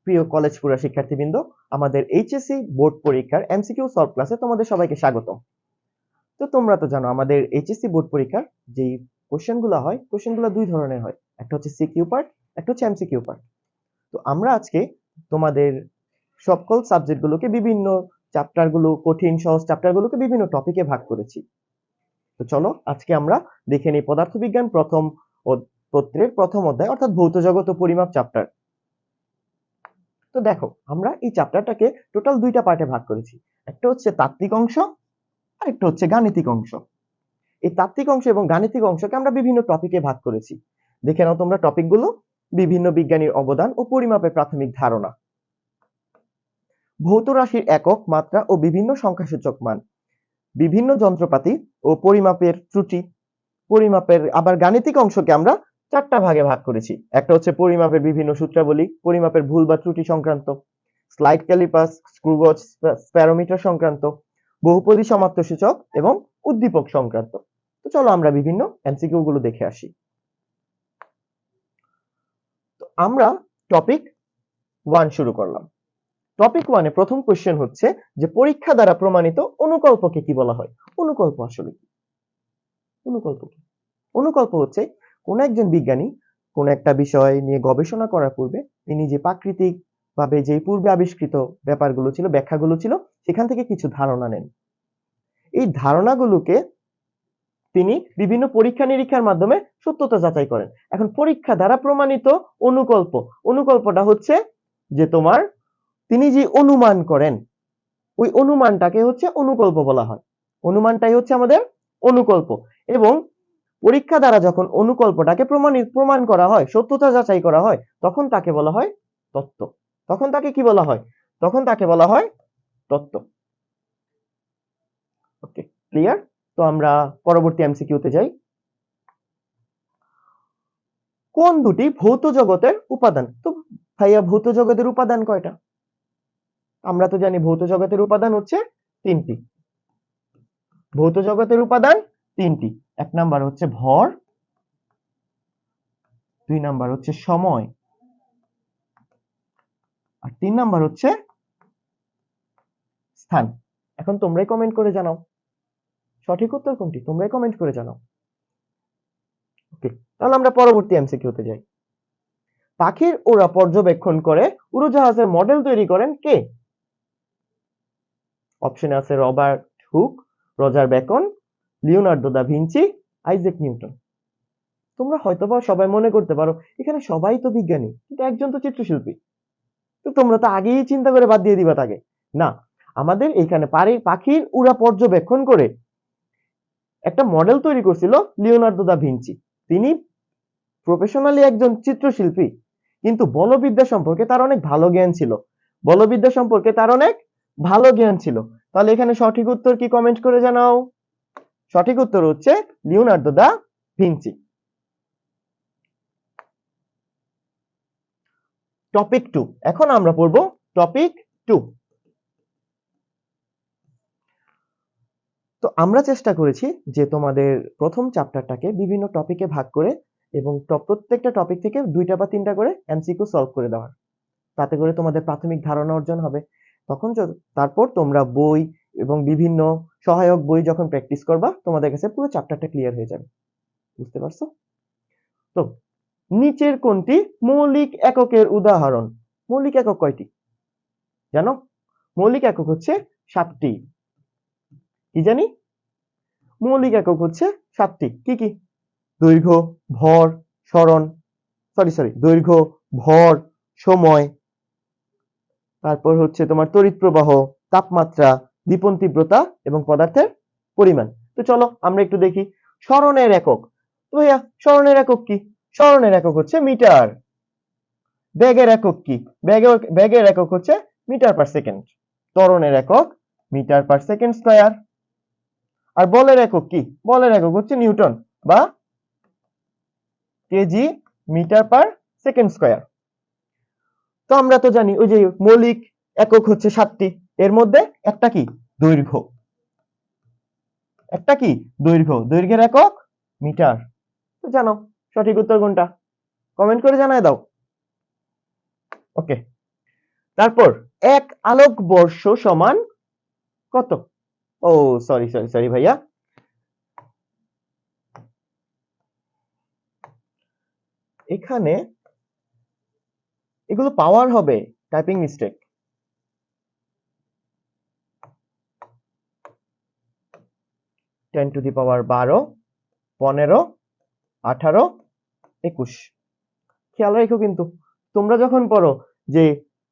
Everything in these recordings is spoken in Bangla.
প্রিয় কলেজপুরা শিক্ষার্থীবৃন্দ, আমাদের এইচএসসি বোর্ড পরীক্ষার এমসিকিউ সলভ ক্লাসে তোমাদের সবাইকে স্বাগতম। তো তোমরা তো জানো আমাদের এইচএসসি বোর্ড পরীক্ষার যেই কোশ্চেনগুলো হয়, কোশ্চেনগুলো দুই ধরনের হয়, একটা হচ্ছে সিকিউ পার্ট, একটা হচ্ছে এমসিকিউ পার্ট। তো আমরা আজকে তোমাদের সকল সাবজেক্টগুলোকে বিভিন্ন চ্যাপ্টারগুলো, কঠিন সহজ চ্যাপ্টারগুলোকে বিভিন্ন টপিকে ভাগ করেছি। তো চলো আজকে আমরা দেখে নিই পদার্থবিজ্ঞান প্রথম পত্রের প্রথম অধ্যায় অর্থাৎ ভৌত জগৎ ও পরিমাপ চ্যাপ্টার। তো দেখো আমরা এই চ্যাপ্টারটাকে টোটাল দুইটা পার্টে ভাগ করেছি, একটা হচ্ছে তাত্ত্বিক অংশ আর একটা হচ্ছে গাণিতিক অংশ। এই তাত্ত্বিক অংশ এবং গাণিতিক অংশকে আমরা বিভিন্ন টপিকে ভাগ করেছি। দেখে নাও তোমরা টপিকগুলো: বিভিন্ন বিজ্ঞানীর অবদান ও পরিমাপের প্রাথমিক ধারণা, ভৌত রাশির একক, মাত্রা ও বিভিন্ন সংখ্যাসূচক মান, বিভিন্ন যন্ত্রপাতি ও পরিমাপের ত্রুটি, পরিমাপের আবার গাণিতিক অংশকে আমরা চারটা ভাগে ভাগ করেছি। একটা হচ্ছে পরিমাপের বিভিন্ন সূত্রাবলী, পরিমাপের ভুল বা ত্রুটি সংক্রান্ত, স্লাইড ক্যালিপাস, স্ক্রুগজ, স্প্যারোমিটার সংক্রান্ত, বহুপদী সমাপ্ত সূচক এবং উদ্দীপক সংক্রান্ত। তো চলো আমরা বিভিন্ন এমসিকিউ গুলো দেখে আসি। তো আমরা টপিক 1 শুরু করলাম। টপিক 1 এ প্রথম কোশ্চেন হচ্ছে যে পরীক্ষা দ্বারা প্রমাণিত অনুকল্পকে কি বলা হয়? অনুকল্প আসলে কি? অনুকল্প কি? অনুকল্প হচ্ছে কোন একজন বিজ্ঞানী কোন একটা বিষয় নিয়ে গবেষণা করার পূর্বে তিনি যে প্রাকৃতিক ভাবে যে পূর্বে আবিষ্কৃত ব্যাপারগুলো ছিল, ব্যাখ্যাগুলো ছিল, সেখান থেকে কিছু ধারণা নেন। এই ধারণাগুলোকে তিনি বিভিন্ন পরীক্ষা নিরীক্ষার মাধ্যমে সত্যতা যাচাই করেন। এখন পরীক্ষা দ্বারা প্রমাণিত অনুকল্প, অনুকল্পটা হচ্ছে যে তোমার তিনি যে অনুমান করেন, ওই অনুমানটাকে হচ্ছে অনুকল্প বলা হয়। অনুমানটাই হচ্ছে আমাদের অনুকল্প। এবং পরীক্ষা দ্বারা যখন অনুকল্পটাকে প্রমাণ করা হয়, সত্যতা যাচাই করা হয়, তখন তাকে বলা হয় তত্ত্ব। তখন তাকে কি বলা হয়? তখন তাকে বলা হয় তত্ত্ব। ওকে, ক্লিয়ার? তো আমরা পরবর্তী এমসিকিউতে যাই। কোন দুটি ভৌত জগতের উপাদান? তো ভাইয়া ভৌত জগতের উপাদান কয়টা? আমরা তো জানি ভৌত জগতের উপাদান হচ্ছে তিনটি। ভৌত জগতের উপাদান তিনটি। এক নাম্বার হচ্ছে ভর, দুই নাম্বার হচ্ছে সময়, আর তিন নাম্বার হচ্ছে স্থান। এখন তোমরাই কমেন্ট করে জানাও সঠিক উত্তর কোনটি, তোমরাই কমেন্ট করে জানাও। ওকে, তাহলে আমরা পরবর্তী এমসিকিউতে যাই। পাখির ওড়া পর্যবেক্ষণ করে উড়োজাহাজের মডেল তৈরি করেন কে? অপশনে আছে Robert Hooke, Roger beacon, Leonardo da Vinci, Isaac Newton. তোমরা হয়তোবা সবাই মনে করতে পারো এখানে সবাই তো বিজ্ঞানী, কিন্তু একজন তো চিত্রশিল্পী। তো তোমরা তো আগেই চিন্তা করে বাদ দিয়ে দিবা তাকে। না, আমাদের এখানে পাখির উড়া পর্যবেক্ষণ করে একটা মডেল তৈরি করছিল লিওনার্দো দা ভিঞ্চি। তিনি প্রফেশনালি একজন চিত্রশিল্পী, কিন্তু বলবিদ্যা সম্পর্কে তার অনেক ভালো জ্ঞান ছিল। বলবিদ্যা সম্পর্কে তার অনেক ভালো জ্ঞান ছিল। তাহলে এখানে সঠিক উত্তর কি? কমেন্ট করে জানাও। সঠিক উত্তর হচ্ছে লিওনার্দো দা ভিঞ্চি। টপিক 2, এখন আমরা পড়ব টপিক 2। তো আমরা চেষ্টা করেছি যে তোমাদের প্রথম চ্যাপ্টারটাকে বিভিন্ন টপিকে ভাগ করে এবং প্রত্যেকটা টপিক থেকে 2টা বা 3টা করে এমসিকিউ সলভ করে দেওয়ার। তাতে করে তোমাদের প্রাথমিক ধারণা অর্জন হবে। তখন তারপর তোমরা বই এবং বিভিন্ন সহায়ক বই যখন প্র্যাকটিস করবা, তোমাদের কাছে পুরো চ্যাপ্টারটা ক্লিয়ার হয়ে যাবে। বুঝতে পারছো? তো নিচের কোনটি মৌলিক এককের উদাহরণ? মৌলিক একক কয়টি জানো? মৌলিক একক হচ্ছে 7টি। কি জানি? মৌলিক একক হচ্ছে 7টি। কি কি? দৈর্ঘ্য, ভর, সরণ, দৈর্ঘ্য, ভর, সময়, তারপর হচ্ছে তোমার তড়িৎ প্রবাহ, তাপমাত্রা, দীপন তীব্রতা এবং পদার্থের পরিমাণ। তো চলো আমরা একটু দেখি সরণের একক। তো ভাইয়া সরণের একক কি? সরণের একক হচ্ছে মিটার। বেগের একক কি? বেগের একক হচ্ছে মিটার পার সেকেন্ড। ত্বরণের একক মিটার পার সেকেন্ড স্কয়ার। আর বলের একক কি? বলের একক হচ্ছে নিউটন বা KG metre per second square. তো আমরা তো জানি ওই যে মৌলিক একক হচ্ছে 7টি, এর মধ্যে একটা কি? দৈর্ঘ্য। একটা কি? দৈর্ঘ্য। দৈর্ঘ্যের একক মিটার। তো জানো সঠিক উত্তর কোনটা? কমেন্ট করে জানায় দাও। ওকে, তারপর 1 আলোকবর্ষ সমান কত? ও সরি ভাইয়া, এখানে এগুলো পাওয়ার হবে, typing mistake. 10 to the power 12, 15, 18, 21। খেয়াল রেখো কিন্তু তোমরা যখন পড়ো যে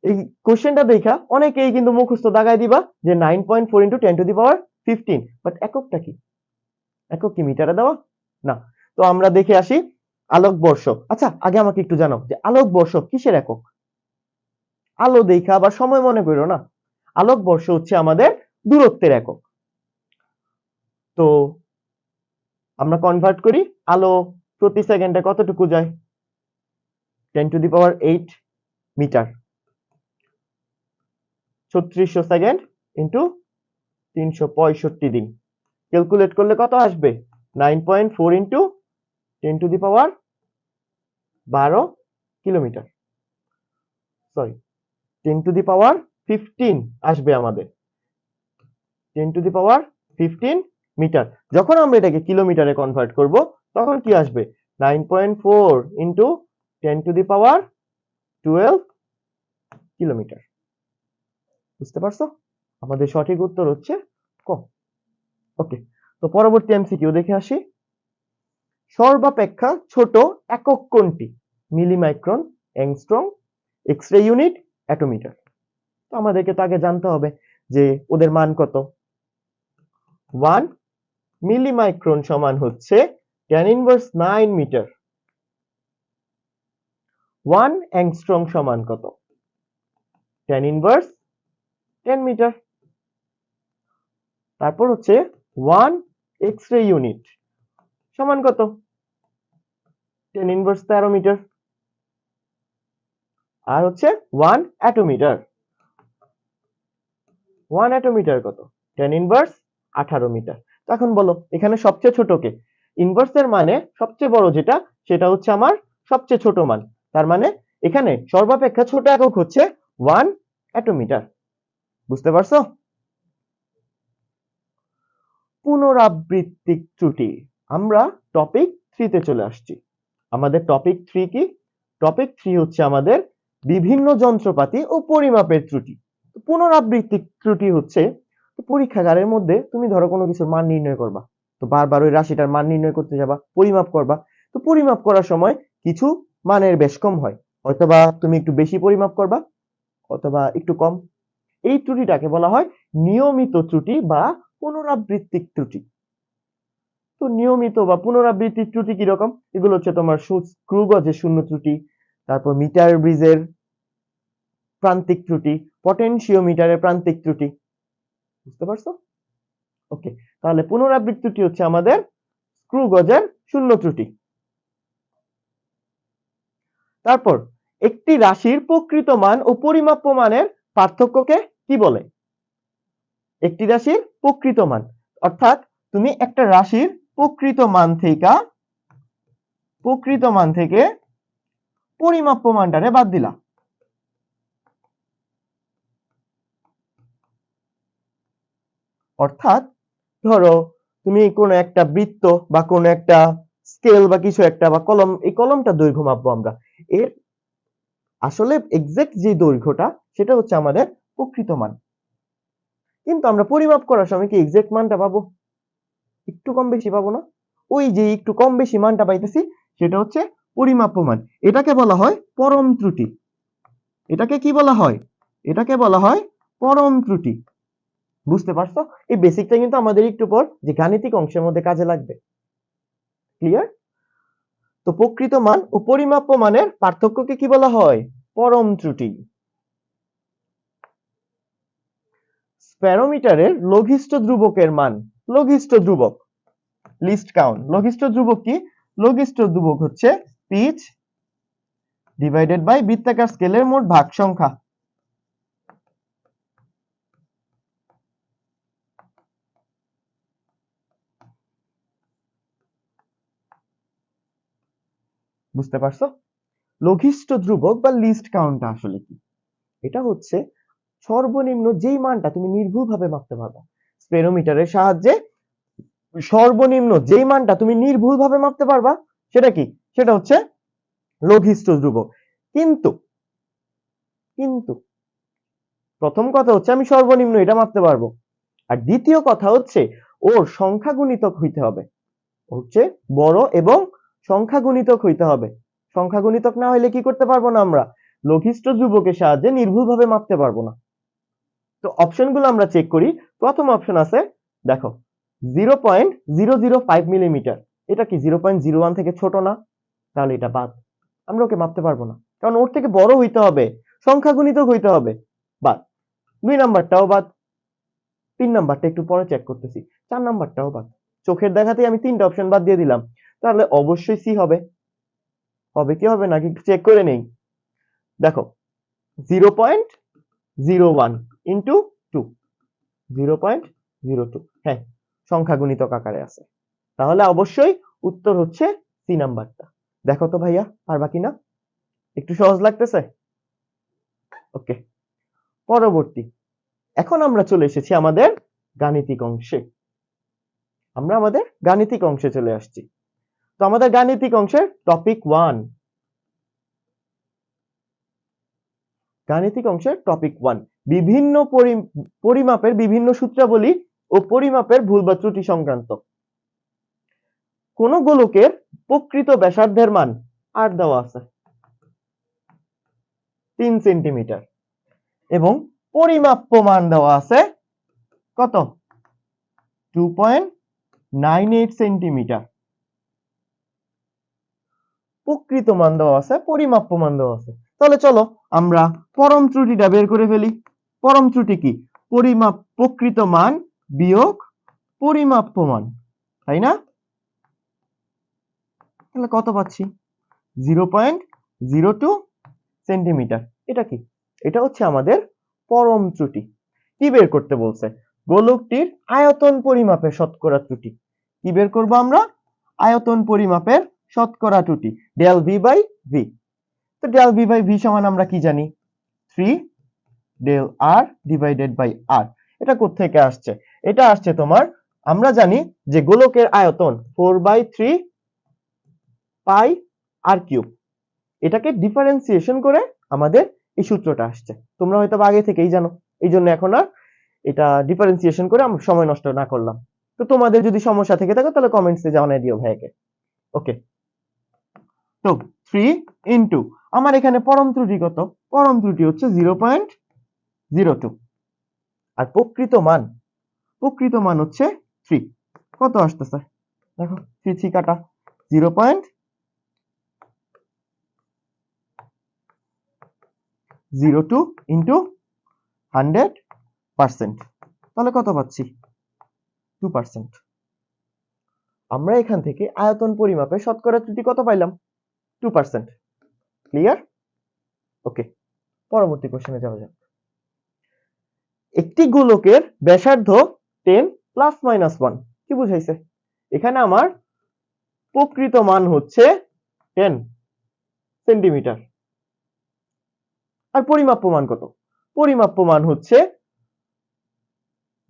এই কোশ্চেনটা দেখা অনেকেই কিন্তু মুখস্থ দাগায় দিবা যে 9.4 into 10 to the power 15, but এককটা কি? একক কি মিটারে দেওয়া? না। তো আমরা দেখে আসি আলোকবর্ষ। আচ্ছা, আগে আমাকে একটু জানাও যে আলোকবর্ষ কিসের একক? আলো দেখা বা সময় মনে করো না, আলোকবর্ষ হচ্ছে আমাদের দূরত্বের একক। তো আমরা কনভার্ট করি, আলো প্রতি সেকেন্ডে কতটুকু যায়? 10 to the power 8 metre. 3600 second into 365 দিন, ক্যালকুলেট করলে কত আসবে? 9.4 into 10 to the power 12 kilometre, sorry 10 to the power 15 আসবে আমাদের, 10 টু দি পাওয়ার 15 মিটার। যখন আমরা এটাকে কিলোমিটারে কনভার্ট করব তখন কি আসবে? 9.4 into 10 to the power 12 kilometre. বুঝতে পারছো? আমাদের সঠিক উত্তর হচ্ছে ক। ওকে, তো পরবর্তী এমসিকিউ দেখে আসি। সর্বাপেক্ষা ছোট একক কোনটি? মিলিমাইক্রন, অ্যাংস্ট্রম, এক্স-রে ইউনিট, অ্যাটোমিটার। তো আমাদেরকে তো আগে জানতে হবে যে ওদের মান কত। 1 মিলিমাইক্রন সমান হচ্ছে 10 ইনভার্স 9 মিটার। 1 অ্যাংস্ট্রম সমান কত? 10 ইনভার্স 10 মিটার। তারপর হচ্ছে 1 এক্স-রে ইউনিট সমান কত? 10 ইনভার্স 13 মিটার। আর হচ্ছে 1 অ্যাটোমিটার। 1 অ্যাটোমিটার কত? 10 ইনভার্স 18 মিটার। তো এখন বলো এখানে সবচেয়ে ছোট কে? ইনভার্সের মানে সবচেয়ে বড় যেটা সেটা হচ্ছে আমার সবচেয়ে ছোট মান। তার মানে এখানে সর্বাপেক্ষা ছোট একক হচ্ছে 1 অ্যাটোমিটার। বুঝতে পারছো? পুনরাবৃত্তিক ত্রুটি। আমরা টপিক 3 তে চলে আসছি। আমাদের টপিক 3 কি? টপিক 3 হচ্ছে আমাদের বিভিন্ন যন্ত্রপাতি ও পরিমাপের ত্রুটি। পুনরাবৃত্তিক ত্রুটি হচ্ছে পরীক্ষাগারের মধ্যে তুমি ধরো কোনো কিছুর মান নির্ণয় করবা, তো বারবার ওই রাশিটার মান নির্ণয় করতে যাবা, পরিমাপ করবা। তো পরিমাপ করার সময় কিছু মানের বেশ কম হয়, হয়তোবা তুমি একটু বেশি পরিমাপ করবা অথবা একটু কম। এই ত্রুটিটাকে বলা হয় নিয়মিত ত্রুটি বা পুনরাবৃত্তিক ত্রুটি। তো নিয়মিত বা পুনরাবৃত্তিক ত্রুটি কিরকম? এগুলো হচ্ছে তোমার স্ক্রু গজের শূন্য ত্রুটি, তারপর মিটার ব্রিজের প্রান্তিক ত্রুটি, পটেনশিওমিটারের প্রান্তিক ত্রুটি। বুঝতে পারছো? ওকে, তাহলে পুনরাবৃত্তি ত্রুটি হচ্ছে আমাদের স্ক্রু গজের শূন্য ত্রুটি। তারপর একটি রাশির প্রকৃত মান ও পরিমাপ্য মানের পার্থক্যকে কি বলে? একটি রাশির প্রকৃত মান, অর্থাৎ তুমি একটা রাশির প্রকৃত মান থেকে পরিমাপ্য মানটারে বাদ দিলা। অর্থাৎ ধরো তুমি কোনো একটা বৃত্ত বা কোনো একটা স্কেল বা কিছু একটা বা কলম, এই কলমটা দৈর্ঘ্য মাপবো আমরা, এর আসলে এক্সাক্ট যে দৈর্ঘ্যটা সেটা হচ্ছে আমাদের প্রকৃত মান। কিন্তু আমরা পরিমাপ করার সময় কি এক্সাক্ট মানটা পাবো? একটু কম বেশি পাবো না? ওই যে একটু কম বেশি মানটা পাইতেছি সেটা হচ্ছে পরিমাপ্য মান। এটাকে বলা হয় পরম ত্রুটি। এটাকে কি বলা হয়? এটাকে বলা হয় পরম ত্রুটি। বুঝতে পারছো? এই বেসিকটা কিন্তু আমাদের একটু পর যে গাণিতিক অংশের মধ্যে কাজে লাগবে। ক্লিয়ার? তো প্রকৃত মান ও পরিমাপ্য মানের পার্থক্যকে কি বলা হয়? পরম ত্রুটি। স্প্যারোমিটারের লঘিষ্ঠ ধ্রুবকের মান। লঘিষ্ঠ ধ্রুবক, লিস্ট কাউন্ট। লঘিষ্ঠ ধ্রুবক কি? লঘিষ্ঠ ধ্রুবক হচ্ছে পিচ ডিভাইডেড বাই বৃত্তাকার স্কেলের মোট ভাগ সংখ্যা। বুঝতে পারছো? লঘিষ্ঠ ধ্রুবক বা লিস্ট কাউন্টটা আসলে কি? এটা হচ্ছে সর্বনিম্ন যেই মানটা তুমি নির্ভুলভাবে মাপতে পারবে। স্পেরোমিটারের সাহায্যে সর্বনিম্ন যেই মানটা তুমি নির্ভুলভাবে মাপতে পারবা সেটা কি? সেটা হচ্ছে লঘিষ্ঠ ধ্রুবক। কিন্তু কিন্তু প্রথম কথা হচ্ছে আমি সর্বনিম্ন এটা মাপতে পারবো, আর দ্বিতীয় কথা হচ্ছে ওর সংখ্যা গুণিতক হইতে হবে, হচ্ছে বড় এবং সংখ্যা গুণিতক হইতে হবে। সংখ্যা গুণিতক না হইলে কি করতে পারবো না, আমরা লঘিষ্ঠ ধ্রুবকের সাহায্যে নির্ভুলভাবে মাপতে পারবো না। তো অপশনগুলো আমরা চেক করি। প্রথম অপশন আছে, দেখো 0.005 মিলিমিটার। এটা কি 0.01 থেকে ছোট না? তাহলে এটা বাদ, আমরা ওকে মাপতে পারবো না, কারণ ওর থেকে বড় হইতে হবে, সংখ্যা গুণিতক হইতে হবে, বাদ। 2 নাম্বারটাও বাদ। 3 নাম্বারটা একটু পরে চেক করতেছি। 4 নাম্বারটাও বাদ। চোখের দেখাতেই আমি 3টা অপশন বাদ দিয়ে দিলাম, তাহলে অবশ্যই সি হবে। হবে কি হবে নাকি একটু চেক করে নেই। দেখো 0.01 ইন্টু 2, 0.02, হ্যাঁ সংখ্যা গুণিতক আকারে আছে, তাহলে অবশ্যই উত্তর হচ্ছে সি নাম্বারটা। দেখো তো ভাইয়া পারবা কিনা, একটু সহজ লাগতেছে? ওকে, পরবর্তী। এখন আমরা চলে এসেছি আমাদের গাণিতিক অংশে। আমরা আমাদের গাণিতিক অংশে চলে আসছি। তো আমাদের গাণিতিক অংশের টপিক 1, গাণিতিক অংশের টপিক 1, বিভিন্ন পরিমাপের বিভিন্ন সূত্রাবলী ও পরিমাপের ভুল বা ত্রুটি সংক্রান্ত। কোন গোলকের প্রকৃত ব্যাসার্ধের মান আর দেওয়া আছে 3 সেন্টিমিটার এবং পরিমাপ্য মান দেওয়া আছে কত? 2.98 সেন্টিমিটার। প্রকৃত মান দেওয়া আছে, পরিমাপ্য মান দেওয়া আছে। তাহলে চলো আমরা পরম ত্রুটিটা বের করে ফেলি। পরম ত্রুটি কি? প্রকৃত মান বিয়োগ পরিমাপ্য মান, তাই না? তাহলে কত পাচ্ছি? 0.02 সেন্টিমিটার। এটা কি? এটা হচ্ছে আমাদের পরম ত্রুটি। কি বের করতে বলছে? গোলকটির আয়তন পরিমাপের শতকরা ত্রুটি। কি বের করব আমরা? আয়তন পরিমাপের শতকরা ত্রুটি, ডেল ভি বাই ভি। তো ডেল ভি বাই ভি সমান আমরা কি জানি? 3 ডেল আর ডিভাইডেড বাই আর। এটা কোত্থেকে আসছে? এটা আসছে তোমার, আমরা জানি যে গোলকের আয়তন 4/3 পাই আর কিউব। এটাকে ডিফারেন্সিয়েশন করে আমাদের এই সূত্রটা আসছে। তোমরা হয়তো আগে থেকেই জানো, এই জন্য এখন আর এটা ডিফারেন্সিয়েশন করে আমরা সময় নষ্ট না করলাম। তো তোমাদের যদি সমস্যা থেকে থাকে তাহলে কমেন্টসে জানিয়ে দিও ভাইকে। ওকে, তো 3 ইনটু আমার এখানে পরম ত্রুটি কত? পরম ত্রুটি হচ্ছে 0.02 আর প্রকৃত মান হচ্ছে 3। কত আসতেছে দেখো, 3 3 কাটা 0.02 ইনটু 100%, তাহলে কত পাচ্ছি? 2%। আমরা এখান থেকে আয়তন পরিমাপে শতকরা ত্রুটি কত পাইলাম? 2%। ক্লিয়ার? ওকে, পরবর্তী কোশ্চেনে যাওয়া যাক। একটি গোলকের ব্যাসার্ধ 10 প্লাস মাইনাস 1, কি বুঝাইছে? এখানে আমার প্রকৃত মান হচ্ছে 10 সেন্টিমিটার আর পরিমাপ্য মান কত? পরিমাপ্য মান হচ্ছে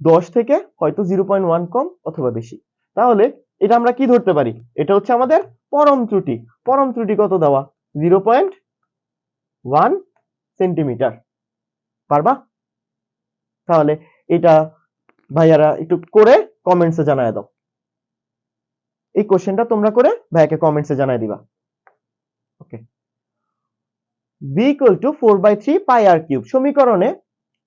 10 থেকে হয়তো 0.1 কম অথবা বেশি। তাহলে এটা আমরা কি ধরতে পারি? এটা হচ্ছে আমাদের পরম ত্রুটি। পরম ত্রুটি কত দেওয়া? 0.1 সেন্টিমিটার। পারবা? তাহলে এটা ভাইয়ারা একটু করে কমেন্টসে জানায় দাও। এই কোশ্চেনটা তোমরা করে ভাইয়াকে কমেন্টসে জানায় দিবা। Okay, v equal to 4/3 pi r cube সমীকরণে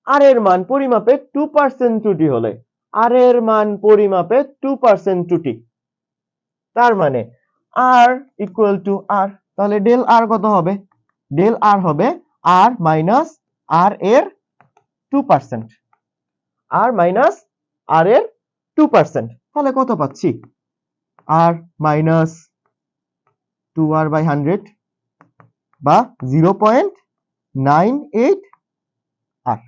আর এর মান পরিমাপে 2% ত্রুটি হলে, আর এর মান পরিমাপে 2% ত্রুটি, তার মানে r ইকুয়াল টু r, তাহলে ডেল r কত হবে? ডেল r হবে r মাইনাস r এর 2%, r মাইনাস r এর 2%, তাহলে কত পাচ্ছি? r মাইনাস 2r বাই 100 বা 0.98 r।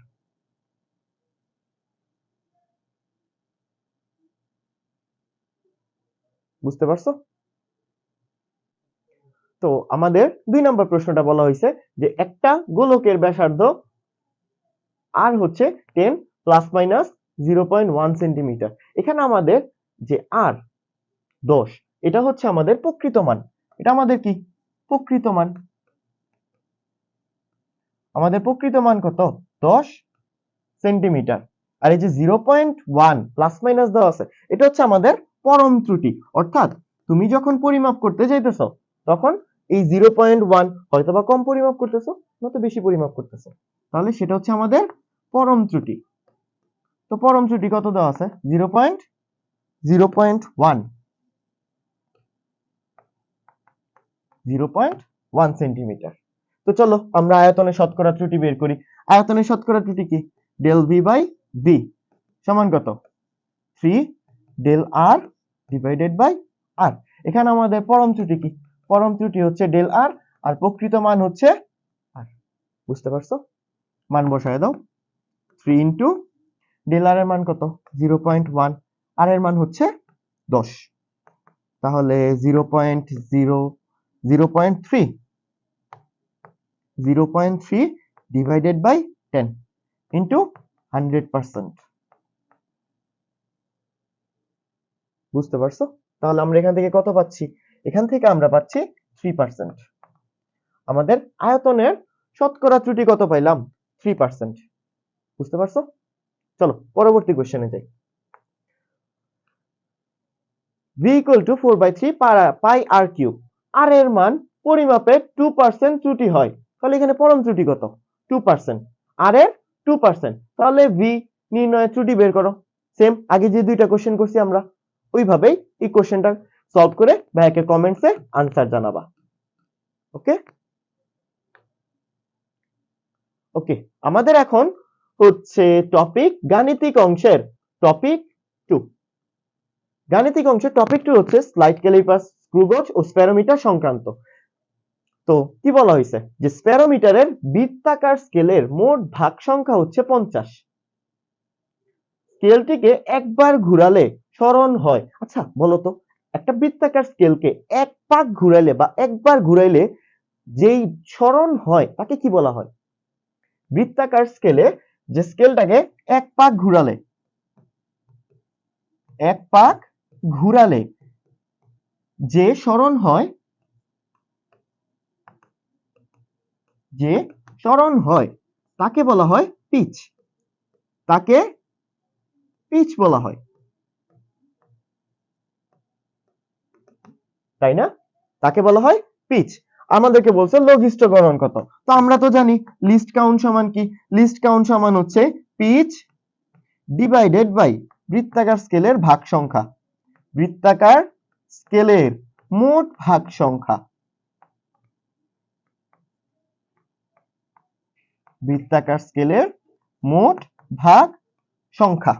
বুঝতে পারছো? তো আমাদের 2 নম্বর প্রশ্নটা বলা হয়েছে যে একটা গোলকের ব্যাসার্ধ আর হচ্ছে 10 প্লাস মাইনাস 0.1 সেন্টিমিটার। এখানে আমাদের যে আর 10 এটা হচ্ছে আমাদের প্রকৃত মান, এটা আমাদের কি প্রকৃত মান। আমাদের প্রকৃত মান কত 10 সেন্টিমিটার। আর এই যে 0.1 প্লাস মাইনাস দেওয়া আছে এটা হচ্ছে আমাদের পরম ত্রুটি, অর্থাৎ তুমি যখন পরিমাপ করতে যাইতেছো তখন এই 0.1 হয়তোবা কম পরিমাপ করতেছো নয়তো বেশি পরিমাপ করতেছো, তাহলে সেটা হচ্ছে আমাদের পরম ত্রুটি। তো পরম ত্রুটি কত দেওয়া আছে 0.1 সেন্টিমিটার। তো চলো আমরা আয়তনের শতকরা ত্রুটি বের করি। আয়তনের শতকরা ত্রুটি কি ডেল ভি বাই ভি সমান কত 3 ডেল আর ডিভাইডেড বাই আর। এখানে আমাদের পরম ত্রুটি কি, পরম ত্রুটি হচ্ছে ডেল আর, আর প্রকৃত মান হচ্ছে আর। বুঝতে পারছো? মান বসায় দাও 3 ইনটু ডেল আর এর মান কত 0.1, আর এর মান হচ্ছে 10, তাহলে 0.3 ডিভাইডেড বাই 10 ইনটু 100%। বুঝতে পারছো? তাহলে আমরা এখান থেকে কত পাচ্ছি, এখান থেকে আমরা পাচ্ছি 3%। আমাদের আয়তনের শতকরা ত্রুটি কত পাইলাম 3%। বুঝতে পারছো? চলো পরবর্তী কোশ্চেনে যাই। v equal to 4/3 pi r cube. আর এর মান পরিমাপে 2% ত্রুটি হয়, তাহলে এখানে পরম ত্রুটি কত 2%, আর এর 2%, তাহলে v নির্ণয়ের ত্রুটি বের করো। সেম আগে যে দুইটা কোশ্চেন করছি আমরা ওইভাবেই এই কোশ্চেনটা সলভ করে ভাইকে কমেন্টসে আনসার জানাবা। ওকে ওকে, আমাদের এখন হচ্ছে টপিক গাণিতিক অংশের টপিক 2। গাণিতিক অংশের টপিক 2 হচ্ছে স্লাইড ক্যালিপার, স্ক্রু গজ ও স্প্যারোমিটার সংক্রান্ত। তো কি বলা হয়েছে যে স্প্যারোমিটারের বৃত্তাকার স্কেলের মোট ভাগ সংখ্যা হচ্ছে 50। স্কেলটিকে একবার ঘুরালে সরণ হয়। আচ্ছা বলো তো, একটা বৃত্তাকার স্কেলকে এক পাক ঘুরাইলে বা একবার ঘুরাইলে যেই সরণ হয় তাকে কি বলা হয়? বৃত্তাকার স্কেলে যে স্কেলটাকে এক পাক ঘুরালে যে সরণ হয় তাকে বলা হয় পিচ, তাকে পিচ বলা হয়, তাই না? তাকে বলা হয় পিচ। আমাদেরকে বলছে লঘিষ্ঠ গণন কত, তো আমরা তো জানি লিস্ট কাউন্ট সমান কি, লিস্ট কাউন্ট সমান হচ্ছে পিচ ডিভাইডেড বাই বৃত্তাকার স্কেলের ভাগ সংখ্যা, বৃত্তাকার স্কেলের মোট ভাগ সংখ্যা, বৃত্তাকার স্কেলের মোট ভাগ সংখ্যা।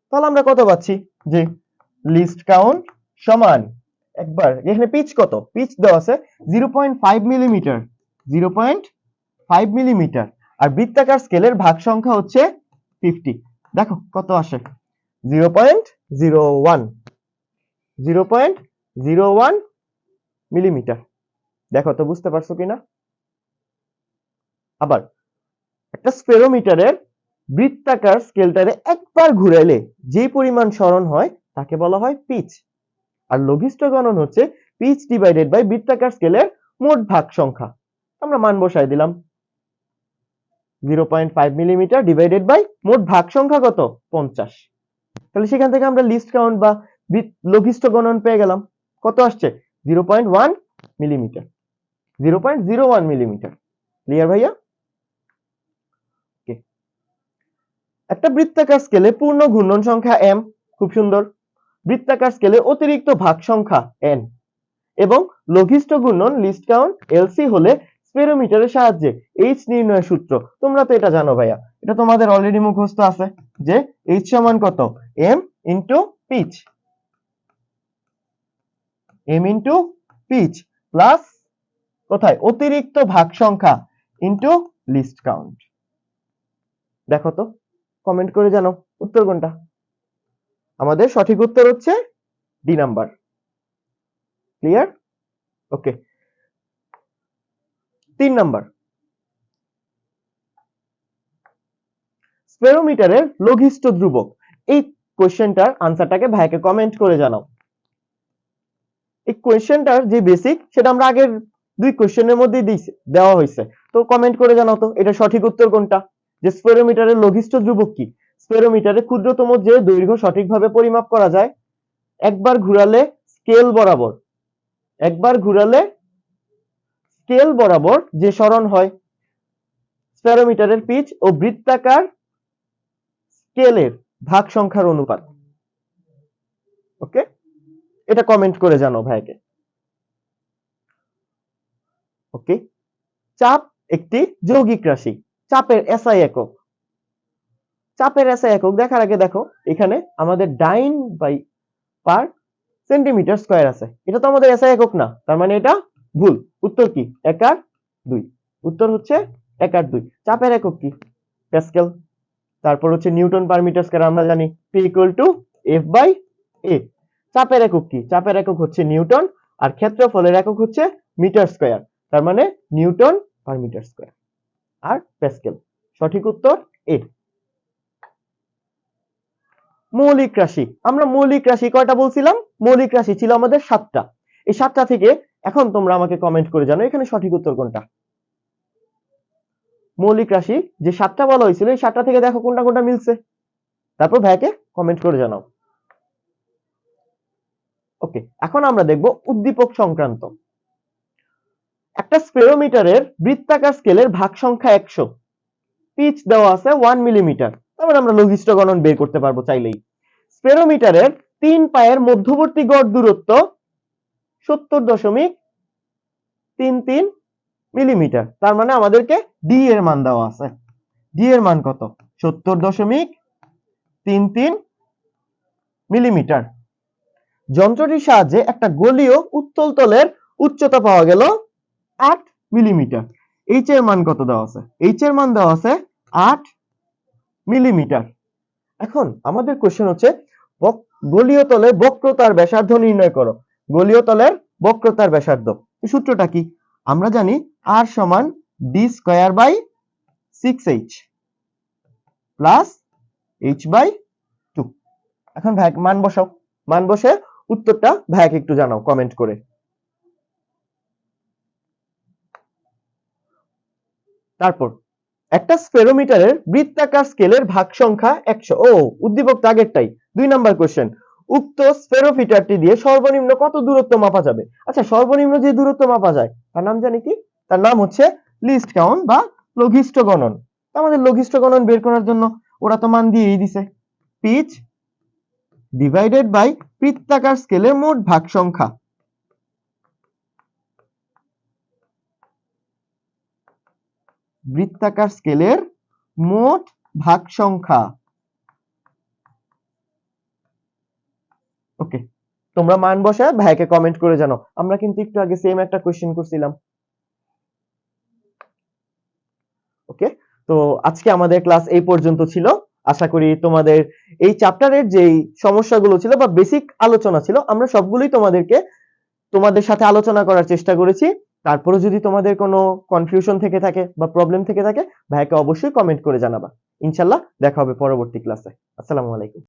তাহলে আমরা কত পাচ্ছি যে লিস্ট কাউন্ট সমান, একবার এখানে পিচ কত, পিচ দেওয়া আছে 0.5 মিলিমিটার, 0.5 মিলিমিটার, আর বৃত্তাকার স্কেলের ভাগ সংখ্যা হচ্ছে 50। দেখো কত আসে 0.01 মিলিমিটার। দেখো তো বুঝতে পারছো কিনা? আবার একটা স্পেরোমিটারের বৃত্তাকার স্কেলটারে একবার ঘুরাইলে যে পরিমাণ সরণ হয় তাকে বলা হয় পিচ, আর লঘিষ্ঠ গণন হচ্ছে পিচ ডিভাইডেড বাই বৃত্তাকার স্কেলের মোট ভাগ সংখ্যা। আমরা মান বসাই দিলাম 0.5 মিলিমিটার ডিভাইডেড বাই মোট ভাগ সংখ্যা কত 50। তাহলে সেখান থেকে আমরা লিস্ট কাউন্ট বা লঘিষ্ঠ গণন পেয়ে গেলাম, কত আসছে 0.1 মিলিমিটার, 0.01 মিলিমিটার। ক্লিয়ার ভাইয়া? একটা বৃত্তাকার স্কেলে পূর্ণ ঘূর্ণন সংখ্যা m, খুব সুন্দর। বৃত্তাকার স্কেলে অতিরিক্ত ভাগ সংখ্যা n এবং লঘিষ্ঠ ঘূর্ণন লিস্ট কাউন্ট LC হলে স্পেরোমিটারের সাহায্যে h নির্ণয়ের সূত্র তোমরা তো এটা জানো ভাইয়া, এটা তোমাদের অলরেডি মুখস্থ আছে যে h সমান কত m into pitch, m into pitch plus কোথায় অতিরিক্ত ভাগ সংখ্যা ইনটু লিস্ট কাউন্ট। দেখো তো কমেন্ট করে জানো উত্তর কোনটা। আমাদের সঠিক উত্তর হচ্ছে ডি নাম্বার। ক্লিয়ার? ওকে, 3 নাম্বার। স্পেরোমিটারের লঘিষ্ঠ ধ্রুবক। এই কোশ্চেনটার আনসারটাকে ভাইকে কমেন্ট করে জানাও। এই কোশ্চেনটার যে বেসিক সেটা আমরা আগের দুই কোশ্চেনের মধ্যেই দেওয়া হয়েছে, তো কমেন্ট করে জানাও তো এটা সঠিক উত্তর কোনটা, যে স্পেরোমিটারের লঘিষ্ঠ ধ্রুবক কি। স্পেরোমিটারের ক্ষুদ্রতম যে দৈর্ঘ্য সঠিকভাবে পরিমাপ করা যায়, একবার ঘুরালে স্কেল বরাবর, একবার ঘুরালে স্কেল বরাবর যে সরণ হয়, স্পেরোমিটারের পিচ ও বৃত্তাকার স্কেলের ভাগ সংখ্যার অনুপাত। ওকে, এটা কমেন্ট করে জানাও ভাইকে। ওকে, চাপ একটি যৌগিক রাশি। চাপের এসআই একক, চাপের এসআই একক দেখার আগে দেখো এখানে আমাদের ডাইন বাই পার সেন্টিমিটার স্কয়ার আছে, এটা তো আমাদের এসআই একক না, তার মানে এটা ভুল। উত্তর কি? 1 আর 2। উত্তর হচ্ছে 1 আর 2। চাপের একক কি? প্যাসকেল। তারপর হচ্ছে নিউটন পার মিটার স্কয়ার, আমরা জানি P = F/A। চাপের একক কি? চাপের একক হচ্ছে নিউটন, আর ক্ষেত্রফলের একক হচ্ছে মিটার স্কয়ার, তার মানে নিউটন পার মিটার স্কয়ার আর প্যাসকেল। সঠিক উত্তর A। মৌলিক রাশি, আমরা মৌলিক রাশি কয়টা বলছিলাম? মৌলিক রাশি ছিল আমাদের 7টা। এই 7টা থেকে এখন তোমরা আমাকে কমেন্ট করে জানাও এখানে সঠিক উত্তর কোনটা। মৌলিক রাশি যে 7টা বলা হয়েছিল এই 7টা থেকে দেখো কোনটা কোনটা মিলছে, তারপর ভাইকে কমেন্ট করে জানাও। ওকে, এখন আমরা দেখব উদ্দীপক সংক্রান্ত। একটা স্পেরোমিটারের বৃত্তাকার স্কেলের ভাগ সংখ্যা 100, পিচ দেওয়া আছে 1 মিলিমিটার, তারপর আমরা লঘিষ্ঠ গণন বের করতে পারবো চাইলেই। স্পেরোমিটারের 3 পায়ের মধ্যবর্তী গড় দূরত্ব 70.33 মিলিমিটার, তার মানে আমাদেরকে ডি এর মান দেওয়া আছে। ডি এর মান কত? 70.33 মিলিমিটার। যন্ত্রটির সাহায্যে একটা গোলীয় উত্তল তলের উচ্চতা পাওয়া গেল 8 মিলিমিটার। এইচ এর মান কত দেওয়া আছে? এইচ এর মান দেওয়া আছে 8 মিলিমিটার। এখন আমাদের কোশ্চেন হচ্ছে গোলীয় তলের বক্রতার ব্যাসার্ধ নির্ণয় করো। গোলীয় তলের বক্রতার ব্যাসার্ধ, এই সূত্রটা কি? আমরা জানি r সমান d² / 6h প্লাস h/2। এখন ভাই মান বসাও, মান বসে উত্তরটা ভাইকে একটু জানাও কমেন্ট করে। তারপর একটা স্পেরোমিটারের বৃত্তাকার স্কেলের ভাগ সংখ্যা 100। ও উদ্দীপক আগেরটাই, 2 নাম্বার কোশ্চেন। উক্ত স্পেরোমিটারটি দিয়ে সর্বনিম্ন কত দূরত্ব মাপা যাবে? আচ্ছা, সর্বনিম্ন যে দূরত্ব মাপা যায় তার নাম জানি কি? তার নাম হচ্ছে লিস্ট কাউন্ট বা লঘিষ্ঠ গণন। আমাদের লঘিষ্ঠ গণন বের করার জন্য ওরা তো মান দিয়েই দিছে, পিচ ডিভাইডেড বাই বৃত্তাকার স্কেলের মোট ভাগ সংখ্যা। বৃত্তাকার স্কেলের মোট ভাগ সংখ্যা। ওকে, তোমরা মান বসায় ভাইকে কমেন্ট করে জানো। আমরা কিন্তু একটু আগে সেম একটা কোশ্চেন করছিলাম। ওকে, তো আজকে আমাদের ক্লাস এই পর্যন্ত ছিল। আশা করি তোমাদের এই চ্যাপ্টারের যেই সমস্যাগুলো ছিল বা বেসিক আলোচনা ছিল আমরা সবগুলোই তোমাদের সাথে আলোচনা করার চেষ্টা করেছি। তারপরে যদি তোমাদের কোনো কনফিউশন থেকে থাকে বা প্রবলেম থেকে থাকে ভাইকে অবশ্যই কমেন্ট করে জানাবা। ইনশাআল্লাহ দেখা হবে পরবর্তী ক্লাসে। আসসালামু আলাইকুম।